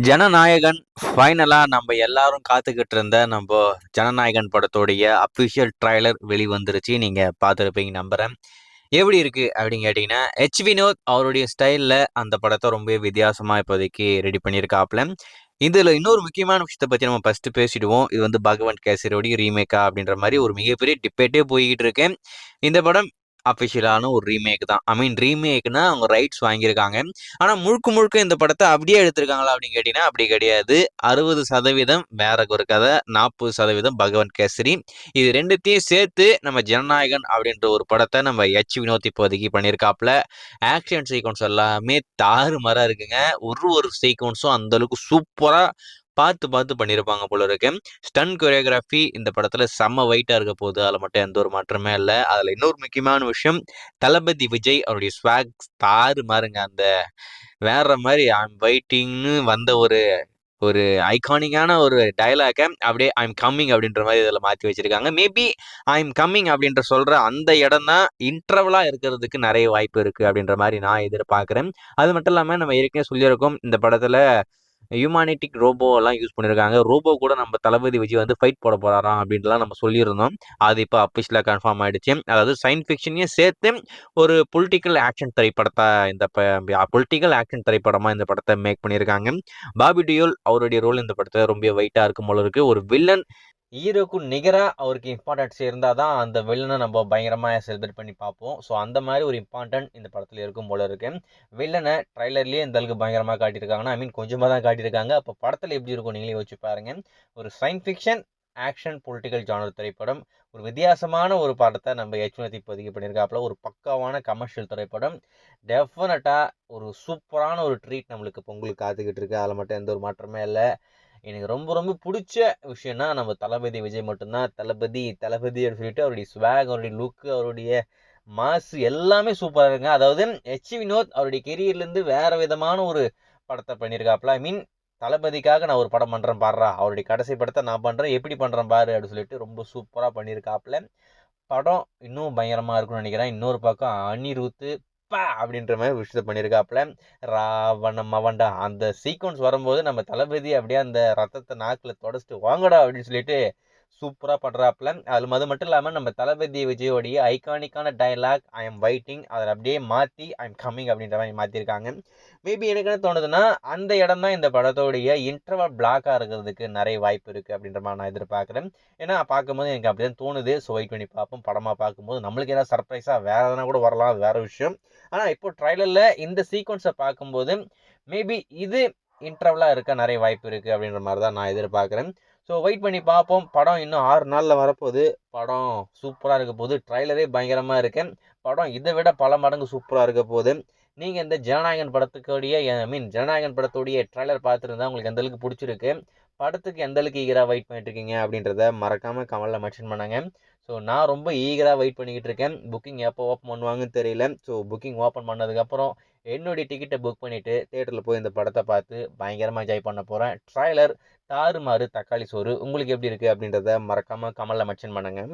ஜனநாயகன் ஃபைனலா நம்ம எல்லாரும் காத்துக்கிட்டு இருந்த நம்ம ஜனநாயகன் படத்தோடைய அஃபிஷியல் ட்ரைலர் வெளிவந்துருச்சு. நீங்க பார்த்துருப்பீங்க நம்புறேன். எப்படி இருக்கு அப்படின்னு கேட்டீங்கன்னா, வினோத் அவருடைய ஸ்டைல்ல அந்த படத்தை ரொம்ப வித்தியாசமா இப்போதைக்கு ரெடி பண்ணியிருக்காப்ல. இதுல இன்னொரு முக்கியமான விஷயத்த பத்தி நம்ம ஃபர்ஸ்ட் பேசிடுவோம். இது வந்து பகவந்த் கேசரியோடைய ரீமேக்கா அப்படின்ற மாதிரி ஒரு மிகப்பெரிய டிபேட்டே போய்கிட்டு இருக்கு. இந்த படம் அஃபிஷியலான ஒரு ரீமேக் தான். ஐ மீன் ரீமேக்னா அவங்க ரைட்ஸ் வாங்கியிருக்காங்க. ஆனா முழுக்க முழுக்க இந்த படத்தை அப்படியே எடுத்திருக்காங்களா அப்படின்னு கேட்டீங்கன்னா அப்படி கிடையாது. 60% வேற ஒரு கதை, 40% பகவந்த் கேசரி. இது ரெண்டுத்தையும் சேர்த்து நம்ம ஜனநாயகன் அப்படின்ற ஒரு படத்தை நம்ம வினோத் இப்போதைக்கு பண்ணியிருக்காப்புல. ஆக்ஷன் சீக்வன்ஸ் எல்லாமே தாறுமாறா இருக்குங்க. ஒரு சீக்வன்ஸும் அந்த அளவுக்கு சூப்பரா பார்த்து பார்த்து பண்ணியிருப்பாங்க போல இருக்கு. ஸ்டன் கொரியோகிராஃபி இந்த படத்துல செம்ம வெயிட்டா இருக்க போகுது. அதில் மட்டும் எந்த ஒரு மாற்றமே இல்லை. அதில் இன்னொரு முக்கியமான விஷயம், தளபதி விஜய் அவருடைய ஸ்வாக் தாறுமாறுங்க. அந்த வேற மாதிரி ஐம் வெயிட்டிங்னு வந்த ஒரு ஒரு ஐகானிக்கான ஒரு டயலாக அப்படியே ஐம் கம்மிங் அப்படின்ற மாதிரி இதில் மாற்றி வச்சிருக்காங்க. மேபி ஐம் கம்மிங் அப்படின்ற சொல்ற அந்த இடம் தான் இன்டர்வலா இருக்கிறதுக்கு நிறைய வாய்ப்பு இருக்கு அப்படின்ற மாதிரி நான் எதிர்பார்க்கிறேன். அது மட்டும் இல்லாமல் நம்ம ஏற்கனவே சொல்லியிருக்கோம், இந்த படத்துல ஹியூமானிட்டிக் ரோபோ எல்லாம் யூஸ் பண்ணியிருக்காங்க. ரோபோ கூட நம்ம தளபதி விஜய் வந்து ஃபைட் போட போறாராம் அப்படின்ட்டுலாம் நம்ம சொல்லியிருந்தோம். அது இப்போ அஃபிஷியலாக கன்ஃபார்ம் ஆயிடுச்சு. அதாவது சயின்ஸ் ஃபிக்ஷனையும் சேர்த்து ஒரு பொலிட்டிக்கல் ஆக்ஷன் திரைப்படத்தை இந்த பொலிட்டிக்கல் ஆக்ஷன் திரைப்படமா இந்த படத்தை மேக் பண்ணியிருக்காங்க. பாபி டியோல் அவருடைய ரோல் இந்த படத்தில் ரொம்ப வெயிட்டா இருக்கும் போல இருக்கு. ஒரு வில்லன் ஹீரோக்கு நிகரா அவருக்கு இம்பார்ட்டன்ஸ் இருந்தால் தான் அந்த வில்லனை நம்ம பயங்கரமாக செலிப்ரேட் பண்ணி பார்ப்போம். ஸோ அந்த மாதிரி ஒரு இம்பார்ட்டன்ட் இந்த படத்தில் இருக்கும் போல இருக்கு. வில்லனை ட்ரைலர்லேயே இந்த அளவுக்கு பயங்கரமாக காட்டியிருக்காங்கன்னா, ஐ மீன் கொஞ்சமாக தான் காட்டியிருக்காங்க. அப்போ படத்தில் எப்படி இருக்கும் நீங்களே யோசிச்சு பாருங்க. ஒரு science fiction action political genre திரைப்படம், ஒரு வித்தியாசமான ஒரு படத்தை நம்ம வினோத் இப்போதைக்கு பண்ணியிருக்காப்புல. ஒரு பக்காவான கமர்ஷியல் திரைப்படம். டெஃபினட்டாக ஒரு சூப்பரான ஒரு ட்ரீட் நம்மளுக்கு பொங்கலுக்கு காத்துக்கிட்டு இருக்கு. அதில் மட்டும் எந்த ஒரு மாற்றமே இல்லை. எனக்கு ரொம்ப ரொம்ப பிடிச்ச விஷயம்னா நம்ம தளபதி விஜய் மட்டும்தான். தளபதி தளபதி அப்படின்னு சொல்லிட்டு அவருடைய ஸ்வாக், அவருடைய லுக்கு, அவருடைய மாசு எல்லாமே சூப்பராக இருக்குங்க. அதாவது வினோத் அவருடைய கெரியர்லேருந்து வேற விதமான ஒரு படத்தை பண்ணியிருக்காப்புல. ஐ மீன் தளபதிக்காக நான் ஒரு படம் பண்ணுறேன் பாடுறா, அவருடைய கடைசி படத்தை நான் பண்ணுறேன், எப்படி பண்ணுறேன் பாரு அப்படின்னு சொல்லிட்டு ரொம்ப சூப்பராக பண்ணியிருக்காப்புல. படம் இன்னும் பயங்கரமாக இருக்கும்னு நினைக்கிறேன். இன்னொரு பக்கம் அனிருத்து அப்படின்ற மாதிரி விஷயத்த பண்ணியிருக்காப்புல. ராவணம் அவன்டா அந்த சீக்வன்ஸ் வரும்போது நம்ம தளபதி அப்படியே அந்த ரத்தத்தை நாக்கில் தொடச்சிட்டு வாங்கடா அப்படின்னு சொல்லிட்டு சூப்பராக பண்ணுறாப்புல. அது மட்டும் இல்லாமல் நம்ம தளபதி விஜயோடைய ஐகானிக்கான டைலாக் ஐ எம் வெயிட்டிங் அதில் அப்படியே மாற்றி ஐ எம் கம்மிங் அப்படின்ற மாதிரி மாற்றிருக்காங்க. மேபி எனக்கு என்ன தோணுதுன்னா, அந்த இடம் தான் இந்த படத்தோடைய இன்டர்வல் பிளாக்காக இருக்கிறதுக்கு நிறைய வாய்ப்பு இருக்குது அப்படின்ற மாதிரி நான் எதிர்பார்க்குறேன். ஏன்னா பார்க்கும்போது எனக்கு அப்படி தான் தோணுது. ஸோ வெயிட் பண்ணி பார்ப்போம். படமாக பார்க்கும்போது நம்மளுக்கு ஏதாவது சர்ப்ரைஸாக வேறு எதனா கூட வரலாம், அது வேறு விஷயம். ஆனால் இப்போ ட்ரைலரில் இந்த சீக்வன்ஸை பார்க்கும்போது மேபி இது இன்டர்வலாக இருக்க நிறைய வாய்ப்பு இருக்குது அப்படின்ற மாதிரி தான் நான் எதிர்பார்க்குறேன். ஸோ வெயிட் பண்ணி பார்ப்போம். படம் இன்னும் 6 நாளில் வரப்போகுது. படம் சூப்பராக இருக்க போகுது. ட்ரைலரே பயங்கரமாக இருக்கு. படம் இதை விட பல மடங்கு சூப்பராக இருக்க போகுது. நீங்கள் இந்த ஜனநாயகன் படத்துக்குடைய ஐ மீன் ஜனநாயகன் படத்துடைய ட்ரைலர் பார்த்துருந்தா உங்களுக்கு எந்த அளவுக்கு பிடிச்சிருக்கு, படத்துக்கு எந்த அளவுக்கு ஈகராக வெயிட் பண்ணிட்டு இருக்கீங்க அப்படின்றத மறக்காமல் கமெண்ட்டில் மென்ஷன் பண்ணுங்க. ஸோ நான் ரொம்ப ஈகராக வெயிட் பண்ணிக்கிட்டு இருக்கேன். புக்கிங் எப்போ ஓப்பன் பண்ணுவாங்கன்னு தெரியல. ஸோ புக்கிங் ஓப்பன் பண்ணதுக்கப்புறம் என்னுடைய டிக்கெட்டை புக் பண்ணிவிட்டு தேட்டரில் போய் இந்த படத்தை பார்த்து பயங்கரமாக என்ஜாய் பண்ண போகிறேன். ட்ரைலர் தாறுமாறு தக்காளி சோறு உங்களுக்கு எப்படி இருக்குது அப்படின்றத மறக்காமல் கமெண்ட்டில் மென்ஷன் பண்ணுங்கள்.